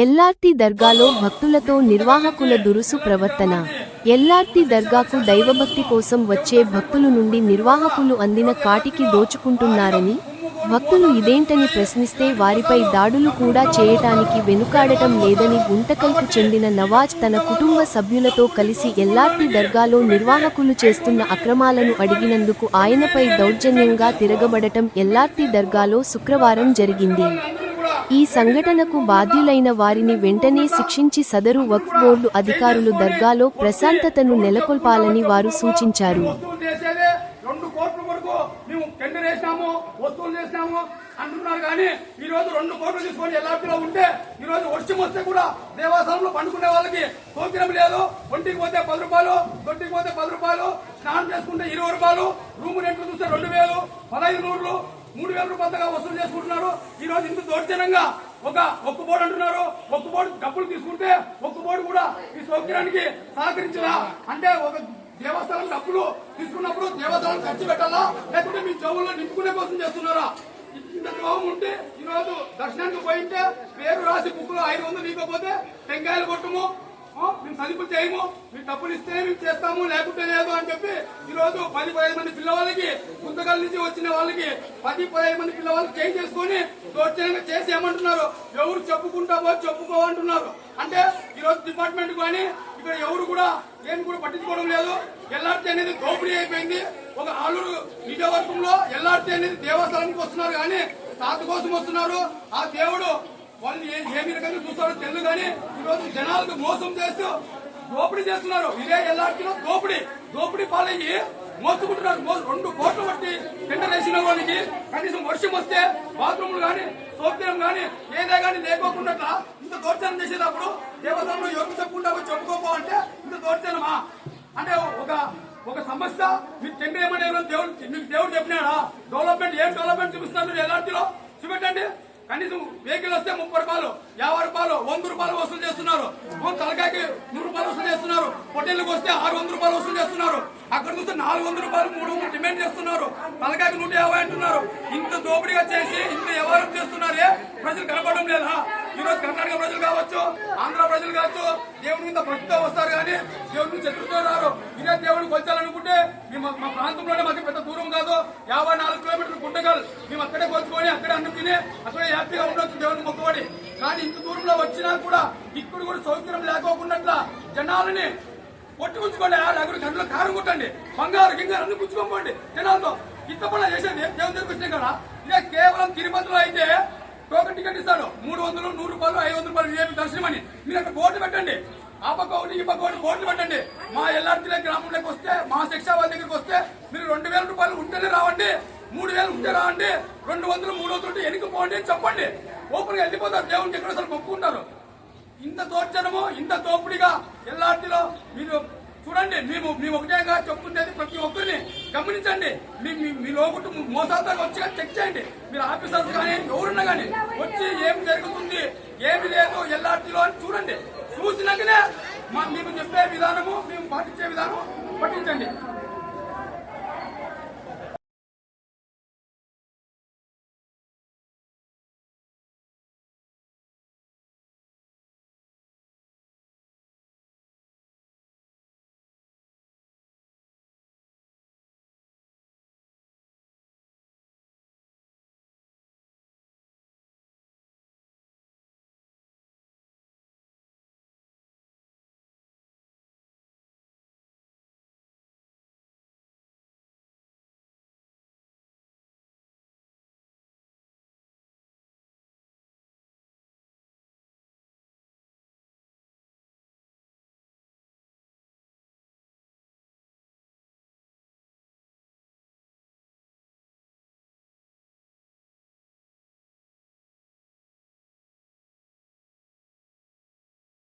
ఎల్లార్తి దర్గాలో భక్తులతో నిర్వాహకుల దురుసు ప్రవర్తన. ఎల్లార్తి దర్గాకు దైవభక్తి కోసం వచ్చే భక్తులు నుండి నిర్వాహకులు అందిన కాటికి దోచుకుంటున్నారని, భక్తులు ఇదేంటని ప్రశ్నిస్తే వారిపై దాడులు కూడా చేయటానికి వెనుకాడటం లేదని గుంటకల్కు చెందిన నవాజ్ తన కుటుంబ సభ్యులతో కలిసి ఎల్లార్తి దర్గాలో నిర్వాహకులు చేస్తున్న అక్రమాలను అడిగినందుకు ఆయనపై దౌర్జన్యంగా తిరగబడటం ఎల్లార్తి దర్గాలో శుక్రవారం జరిగింది. ఈ సంఘటనకు బాధ్యులైన వారిని వెంటనే శిక్షించి సదరు వక్ఫ్ బోర్డు అధికారులు దర్గాలో ప్రశాంతతను నెలకొల్పాలని వారు సూచించారు. అంటున్నారు కానీ ఈ రోజు 2 కోట్లు తీసుకొని ఎల్లార్టీలో ఉంటే ఈ రోజు వర్షం వస్తే కూడా దేవస్థానంలో పండుకునే వాళ్ళకి సౌకర్యం లేదు. ఒంటికి పోతే 10 రూపాయలు, దొడ్డికి పోతే 10 రూపాయలు, స్నానం చేసుకుంటే 20 రూపాయలు, రూమ్ రెంట్లు చూస్తే 2000, 1500, 3000 రూపాయలుగా వసూలు చేసుకుంటున్నారు. ఈ రోజు ఇంత దౌర్జన్యంగా ఒక్క బోర్డు అంటున్నారు. ఒక్క బోర్డు డబ్బులు తీసుకుంటే ఒక్క బోర్డు కూడా ఈ సౌకర్యానికి సహకరించరా అంటే ఒక దేవస్థానం డబ్బులు తీసుకున్నప్పుడు దేవస్థానం ఖర్చు పెట్టాలా లేకుంటే మీ జవుల్లో నింపుకునే కోసం చేస్తున్నారా? ఇంత ద్రోహం ఉంటే ఈ రోజు దర్శనానికి పోయింటే పేరు రాసి బుక్కులు 500 నీకపోతే టెంకాయలు కొట్టము, మేము చదువులు చేయము, మీరు డబ్బులు ఇస్తే మేము చేస్తాము లేకుంటే లేదు అని చెప్పి ఈ రోజు 10-15 మంది పిల్లవాళ్ళకి పుస్తకాల నుంచి వచ్చిన వాళ్ళకి 10-15 మంది పిల్లవాళ్ళకి చేంజ్ చేసుకుని దౌర్జన్యంగా చేసి ఏమంటున్నారు, ఎవరు చెప్పుకోమంటున్నారు. అంటే ఈ రోజు డిపార్ట్మెంట్ కానీ ఇక్కడ ఎవరు కూడా ఏమి కూడా పట్టించుకోవడం లేదు. ఎల్లార్టీ అనేది దోపిడీ అయిపోయింది. ఒక ఆలూరు నిజవర్గంలో ఎల్లార్టీ అనేది దేవస్థానానికి వస్తున్నారు కానీ తాత కోసం వస్తున్నారు. ఆ దేవుడు వాళ్ళు ఏమి రకంగా చూస్తారో తెలియదు కానీ ఈ రోజు జనాలకు మోసం చేస్తూ దోపిడీ చేస్తున్నారు. ఇదే ఎల్లార్టీలో దోపిడీ పాలయ్యి మోసుకుంటున్నారు. 2 కోట్లు బట్టి టెండర్ వేసిన వాళ్ళకి కనీసం వర్షం వస్తే బాత్రూమ్లు కానీ సౌకర్యం కానీ ఏదే కానీ లేకోకుండా ఇంత దౌర్జన్యం చేసేటప్పుడు దేవస్థానంలో ఎవరు చెప్పుకోపో అంటే ఇంత దౌర్జన్యమా? అంటే ఒక సమస్య మీరు టెండర్ ఏమనే దేవుడు చెప్పినాడా? ఏం డెవలప్మెంట్ చూపిస్తున్నారు ఎల్లార్టీలో చూపెట్టండి. కనీసం వెహికల్ వస్తే 30 రూపాయలు, 50 రూపాయలు, 100 రూపాయలు వసూలు చేస్తున్నారు. తలకాయకి 100 రూపాయలు వసూలు చేస్తున్నారు. హోటల్కి వస్తే 600 రూపాయలు వసూలు చేస్తున్నారు. అక్కడ చూస్తే 400 రూపాయలు 300 డిమాండ్ చేస్తున్నారు. తలకాయకి 150 అంటున్నారు. ఇంత దోపిడీగా చేసి ఇంత వ్యవహారం చేస్తున్నారే ప్రజలు కనపడడం లేదా? ఈ రోజు కర్ణాటక ప్రజలు కావచ్చు, ఆంధ్ర ప్రజలు కావచ్చు, దేవుడి మీద భక్తితో వస్తారు కానీ దేవుడిని శత్రుతో రారు. ఇదే దేవుడిని కొల్చాలనుకుంటే మా ప్రాంతంలోనే మాకు పెద్ద దూరం కాదు, 54 కిలోమీటర్లు గుంటకల్. మేము అక్కడే కొలుచుకొని అక్కడే అన్నం తిని అక్కడే హ్యాపీగా ఉండొచ్చు దేవుడిని మొక్కుబడి. కానీ ఇంత దూరంలో వచ్చినా కూడా ఇక్కడ కూడా సౌకర్యం లేకోకుండా జనాలని కొట్టుకుంచుకోండి. లేకపోతే గంటలో కారం కొట్టండి, బంగారు గింగారు అన్ని పుచ్చుకోండి జనాలతో. ఇంత పనులు చేసేది దేవుని దగ్గరికి వచ్చినాయి కదా. ఇదే కేవలం తిరుపతిలో అయితే టోకెన్ టికెట్ ఇస్తాడు 300, 100 రూపాయలు, 500 రూపాయలు విఐపి దర్శనం అని. మీరు అక్కడ బోర్డు పెట్టండి, ఆ పక్క ఒకటి ఈ పక్క ఒకటి బోర్డులు పెట్టండి. మా ఎల్లార్టీలో గ్రామంలోకి వస్తే మా శిక్షా వాళ్ళ దగ్గరికి వస్తే మీరు 2000 రూపాయలు ఉంటేనే రావండి, 3000 ఉంటే రావండి, 200, 300 ఉంటే ఎన్నికపోండి అని చెప్పండి. ఓపెన్ గా వెళ్ళిపోతారు. దేవునికి ఎక్కడ అసలు మొక్కుకుంటారు. ఇంత దౌర్జన్యము ఇంత దోపిడిగా ఎల్లార్టీలో మీరు చూడండి. మేము ఒకటేగా చెప్తుండేది ప్రతి ఒక్కరిని గమనించండి. మీ లోగుట్టు మోసాలతో వచ్చి చెక్ చేయండి. మీరు ఆఫీసర్స్ కానీ ఎవరున్నా కానీ వచ్చి ఏం జరుగుతుంది ఏమి లేదు ఎల్లార్టీలో అని చూడండి. చూసినాకనే మేము చెప్పే విధానము మేము పాటించే విధానం పట్టించండి.